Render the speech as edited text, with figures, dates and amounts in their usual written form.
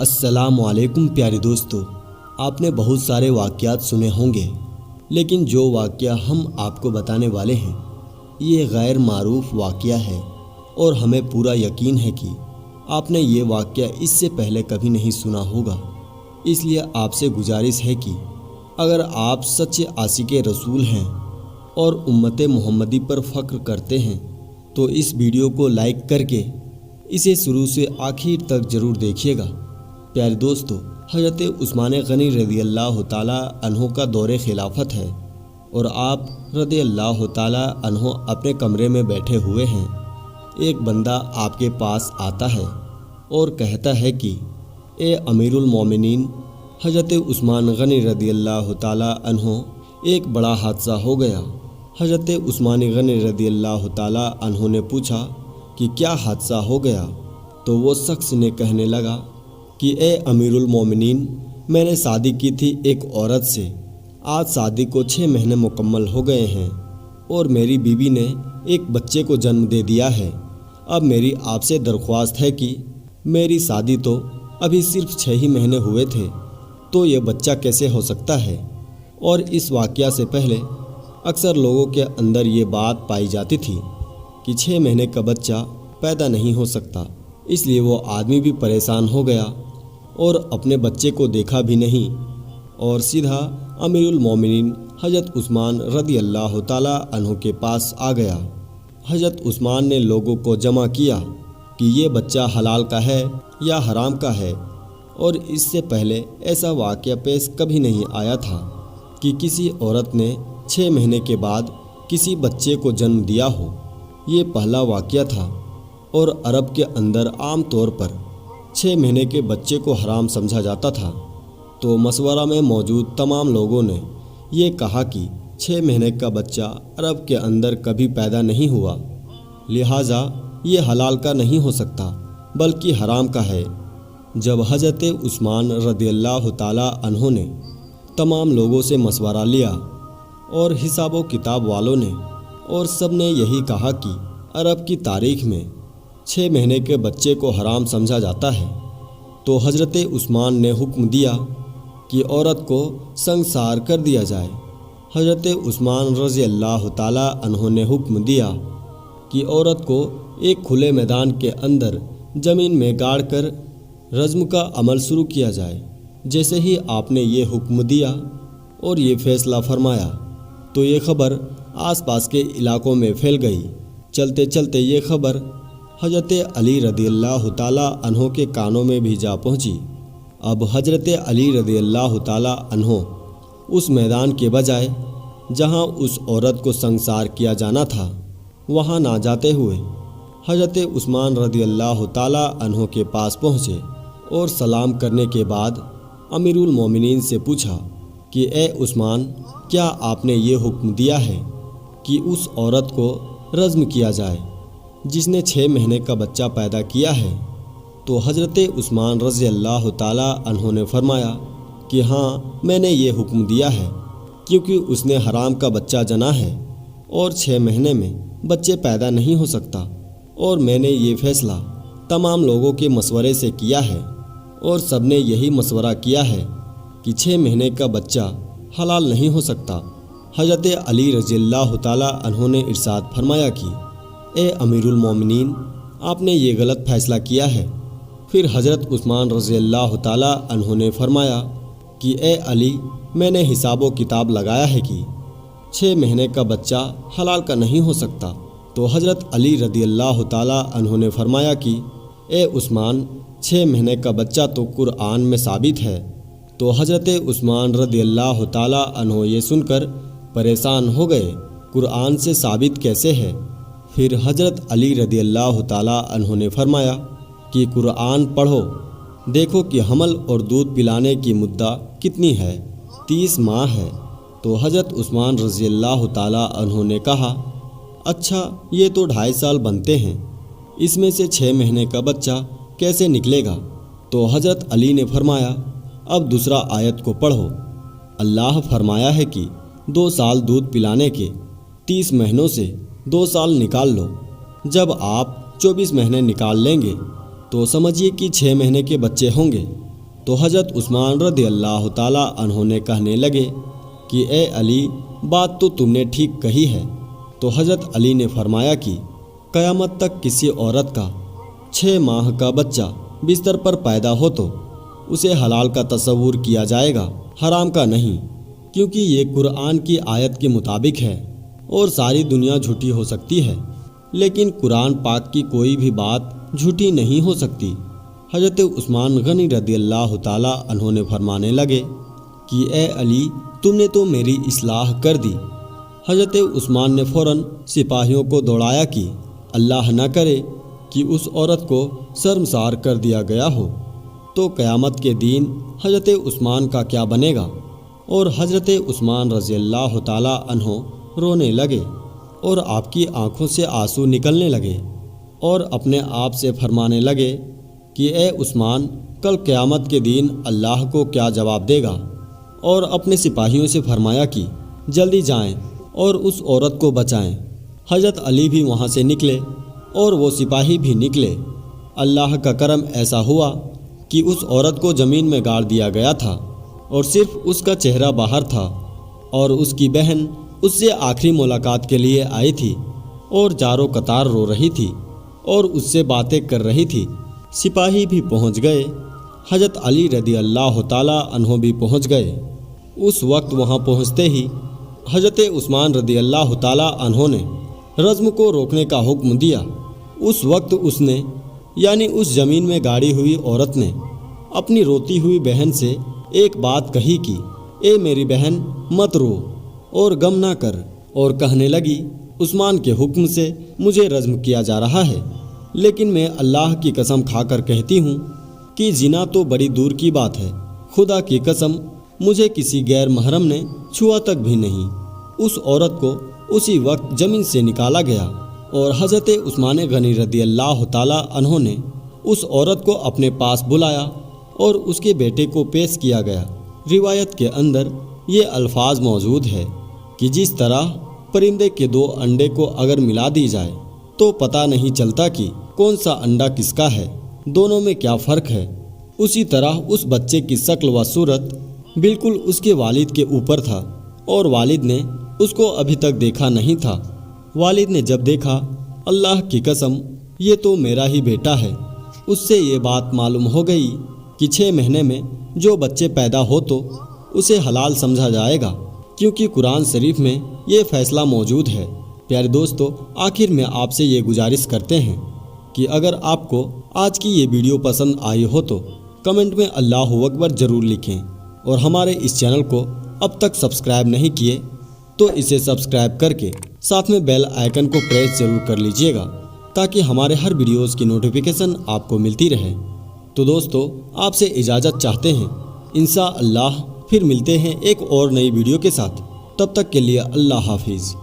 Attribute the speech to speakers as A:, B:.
A: السلام علیکم پیارے دوستو، آپ نے بہت سارے واقعات سنے ہوں گے، لیکن جو واقعہ ہم آپ کو بتانے والے ہیں یہ غیر معروف واقعہ ہے اور ہمیں پورا یقین ہے کہ آپ نے یہ واقعہ اس سے پہلے کبھی نہیں سنا ہوگا۔ اس لیے آپ سے گزارش ہے کہ اگر آپ سچے عاشق رسول ہیں اور امت محمدی پر فخر کرتے ہیں تو اس ویڈیو کو لائک کر کے اسے شروع سے آخر تک ضرور دیکھیے گا۔ پیارے دوستو، حضرت عثمان غنی رضی اللہ تعالیٰ عنہ کا دور خلافت ہے اور آپ رضی اللہ تعالیٰ عنہ اپنے کمرے میں بیٹھے ہوئے ہیں۔ ایک بندہ آپ کے پاس آتا ہے اور کہتا ہے کہ اے امیر المومنین حضرت عثمان غنی رضی اللہ تعالیٰ عنہ، ایک بڑا حادثہ ہو گیا۔ حضرت عثمان غنی رضی اللہ تعالیٰ عنہ نے پوچھا کہ کیا حادثہ ہو گیا؟ تو وہ شخص نے کہنے لگا کہ اے امیر المومنین، میں نے شادی کی تھی ایک عورت سے، آج شادی کو 6 مہینے مکمل ہو گئے ہیں اور میری بیوی نے ایک بچے کو جنم دے دیا ہے۔ اب میری آپ سے درخواست ہے کہ میری شادی تو ابھی صرف 6 ہی مہینے ہوئے تھے، تو یہ بچہ کیسے ہو سکتا ہے؟ اور اس واقعہ سے پہلے اکثر لوگوں کے اندر یہ بات پائی جاتی تھی کہ 6 مہینے کا بچہ پیدا نہیں ہو سکتا، اس لیے وہ آدمی بھی پریشان ہو گیا اور اپنے بچے کو دیکھا بھی نہیں اور سیدھا امیر المومنین حضرت عثمان رضی اللہ تعالیٰ عنہ کے پاس آ گیا۔ حضرت عثمان نے لوگوں کو جمع کیا کہ یہ بچہ حلال کا ہے یا حرام کا ہے، اور اس سے پہلے ایسا واقعہ پیش کبھی نہیں آیا تھا کہ کسی عورت نے 6 مہینے کے بعد کسی بچے کو جنم دیا ہو۔ یہ پہلا واقعہ تھا اور عرب کے اندر عام طور پر 6 مہینے کے بچے کو حرام سمجھا جاتا تھا، تو مشورہ میں موجود تمام لوگوں نے یہ کہا کہ 6 مہینے کا بچہ عرب کے اندر کبھی پیدا نہیں ہوا، لہٰذا یہ حلال کا نہیں ہو سکتا بلکہ حرام کا ہے۔ جب حضرت عثمان رضی اللہ تعالیٰ عنہ نے تمام لوگوں سے مشورہ لیا اور حساب و کتاب والوں نے، اور سب نے یہی کہا کہ عرب کی تاریخ میں 6 مہینے کے بچے کو حرام سمجھا جاتا ہے، تو حضرت عثمان نے حکم دیا کہ عورت کو سنگسار کر دیا جائے۔ حضرت عثمان رضی اللہ تعالیٰ عنہ نے حکم دیا کہ عورت کو ایک کھلے میدان کے اندر زمین میں گاڑ کر رجم کا عمل شروع کیا جائے۔ جیسے ہی آپ نے یہ حکم دیا اور یہ فیصلہ فرمایا تو یہ خبر آس پاس کے علاقوں میں پھیل گئی۔ چلتے چلتے یہ خبر حضرت علی رضی اللہ تعالیٰ عنہ کے کانوں میں بھی جا پہنچی۔ اب حضرت علی رضی اللہ تعالیٰ عنہ اس میدان کے بجائے جہاں اس عورت کو سنگسار کیا جانا تھا وہاں نہ جاتے ہوئے حضرت عثمان رضی اللہ تعالیٰ عنہ کے پاس پہنچے اور سلام کرنے کے بعد امیر المومنین سے پوچھا کہ اے عثمان، کیا آپ نے یہ حکم دیا ہے کہ اس عورت کو رجم کیا جائے جس نے 6 مہینے کا بچہ پیدا کیا ہے؟ تو حضرت عثمان رضی اللہ تعالیٰ عنہ نے فرمایا کہ ہاں، میں نے یہ حکم دیا ہے، کیونکہ اس نے حرام کا بچہ جنا ہے اور 6 مہینے میں بچے پیدا نہیں ہو سکتا، اور میں نے یہ فیصلہ تمام لوگوں کے مشورے سے کیا ہے اور سب نے یہی مشورہ کیا ہے کہ 6 مہینے کا بچہ حلال نہیں ہو سکتا۔ حضرت علی رضی اللہ تعالیٰ عنہ نے ارشاد فرمایا کہ اے امیر المومنین، آپ نے یہ غلط فیصلہ کیا ہے۔ پھر حضرت عثمان رضی اللہ تعالیٰ عنہ نے فرمایا کہ اے علی، میں نے حساب و کتاب لگایا ہے کہ 6 مہینے کا بچہ حلال کا نہیں ہو سکتا۔ تو حضرت علی رضی اللہ تعالیٰ عنہ نے فرمایا کہ اے عثمان، 6 مہینے کا بچہ تو قرآن میں ثابت ہے۔ تو حضرت عثمان رضی اللہ تعالیٰ عنہ یہ سن کر پریشان ہو گئے، قرآن سے ثابت کیسے ہے؟ پھر حضرت علی رضی اللہ تعالیٰ عنہ نے فرمایا کہ قرآن پڑھو، دیکھو کہ حمل اور دودھ پلانے کی مدت کتنی ہے، 30 ماہ ہے۔ تو حضرت عثمان رضی اللہ تعالیٰ عنہ نے کہا، اچھا، یہ تو 2.5 سال بنتے ہیں، اس میں سے 6 مہینے کا بچہ کیسے نکلے گا؟ تو حضرت علی نے فرمایا، اب دوسرا آیت کو پڑھو، اللہ فرمایا ہے کہ 2 سال دودھ پلانے کے 30 مہینوں سے 2 سال نکال لو۔ جب آپ 24 مہینے نکال لیں گے تو سمجھیے کہ 6 مہینے کے بچے ہوں گے۔ تو حضرت عثمان رضی اللہ تعالیٰ عنہ نے کہنے لگے کہ اے علی، بات تو تم نے ٹھیک کہی ہے۔ تو حضرت علی نے فرمایا کہ قیامت تک کسی عورت کا 6 ماہ کا بچہ بستر پر پیدا ہو تو اسے حلال کا تصور کیا جائے گا، حرام کا نہیں، کیونکہ یہ قرآن کی آیت کے مطابق ہے۔ اور ساری دنیا جھوٹی ہو سکتی ہے لیکن قرآن پاک کی کوئی بھی بات جھوٹی نہیں ہو سکتی۔ حضرت عثمان غنی رضی اللہ تعالیٰ عنہ نے فرمانے لگے کہ اے علی، تم نے تو میری اصلاح کر دی۔ حضرت عثمان نے فوراً سپاہیوں کو دوڑایا کہ اللہ نہ کرے کہ اس عورت کو شرمسار کر دیا گیا ہو، تو قیامت کے دن حضرت عثمان کا کیا بنے گا۔ اور حضرت عثمان رضی اللہ تعالیٰ عنہ رونے لگے اور آپ کی آنکھوں سے آنسو نکلنے لگے اور اپنے آپ سے فرمانے لگے کہ اے عثمان، کل قیامت کے دن اللہ کو کیا جواب دے گا۔ اور اپنے سپاہیوں سے فرمایا کہ جلدی جائیں اور اس عورت کو بچائیں۔ حضرت علی بھی وہاں سے نکلے اور وہ سپاہی بھی نکلے۔ اللہ کا کرم ایسا ہوا کہ اس عورت کو زمین میں گاڑ دیا گیا تھا اور صرف اس کا چہرہ باہر تھا، اور اس کی بہن اس سے آخری ملاقات کے لیے آئی تھی اور جارو قطار رو رہی تھی اور اس سے باتیں کر رہی تھی۔ سپاہی بھی پہنچ گئے، حضرت علی رضی اللہ تعالیٰ عنہ بھی پہنچ گئے۔ اس وقت وہاں پہنچتے ہی حضرت عثمان رضی اللہ تعالیٰ عنہ نے رزم کو روکنے کا حکم دیا۔ اس وقت اس نے، یعنی اس زمین میں گاڑی ہوئی عورت نے، اپنی روتی ہوئی بہن سے ایک بات کہی کہ اے میری بہن، مت رو اور غم نہ کر، اور کہنے لگی عثمان کے حکم سے مجھے رزم کیا جا رہا ہے، لیکن میں اللہ کی قسم کھا کر کہتی ہوں کہ زنا تو بڑی دور کی بات ہے۔ خدا کی قسم، مجھے کسی غیر محرم نے چھوا تک بھی نہیں۔ اس عورت کو اسی وقت زمین سے نکالا گیا اور حضرت عثمان غنی رضی اللہ تعالیٰ عنہ نے اس عورت کو اپنے پاس بلایا اور اس کے بیٹے کو پیش کیا گیا۔ روایت کے اندر یہ الفاظ موجود ہے کہ جس طرح پرندے کے 2 انڈے کو اگر ملا دی جائے تو پتہ نہیں چلتا کہ کون سا انڈا کس کا ہے، دونوں میں کیا فرق ہے، اسی طرح اس بچے کی شکل و صورت بالکل اس کے والد کے اوپر تھا اور والد نے اس کو ابھی تک دیکھا نہیں تھا۔ والد نے جب دیکھا، اللہ کی قسم یہ تو میرا ہی بیٹا ہے، اس سے یہ بات معلوم ہو گئی کہ 6 مہینے میں جو بچے پیدا ہو تو اسے حلال سمجھا جائے گا، کیونکہ قرآن شریف میں یہ فیصلہ موجود ہے۔ پیارے دوستو، آخر میں آپ سے یہ گزارش کرتے ہیں کہ اگر آپ کو آج کی یہ ویڈیو پسند آئی ہو تو کمنٹ میں اللہ اکبر ضرور لکھیں، اور ہمارے اس چینل کو اب تک سبسکرائب نہیں کیے تو اسے سبسکرائب کر کے ساتھ میں بیل آئیکن کو پریس ضرور کر لیجئے گا تاکہ ہمارے ہر ویڈیوز کی نوٹیفیکیشن آپ کو ملتی رہے۔ تو دوستو، آپ سے اجازت چاہتے ہیں، انشاءاللہ پھر ملتے ہیں ایک اور نئی ویڈیو کے ساتھ۔ تب تک کے لیے اللہ حافظ۔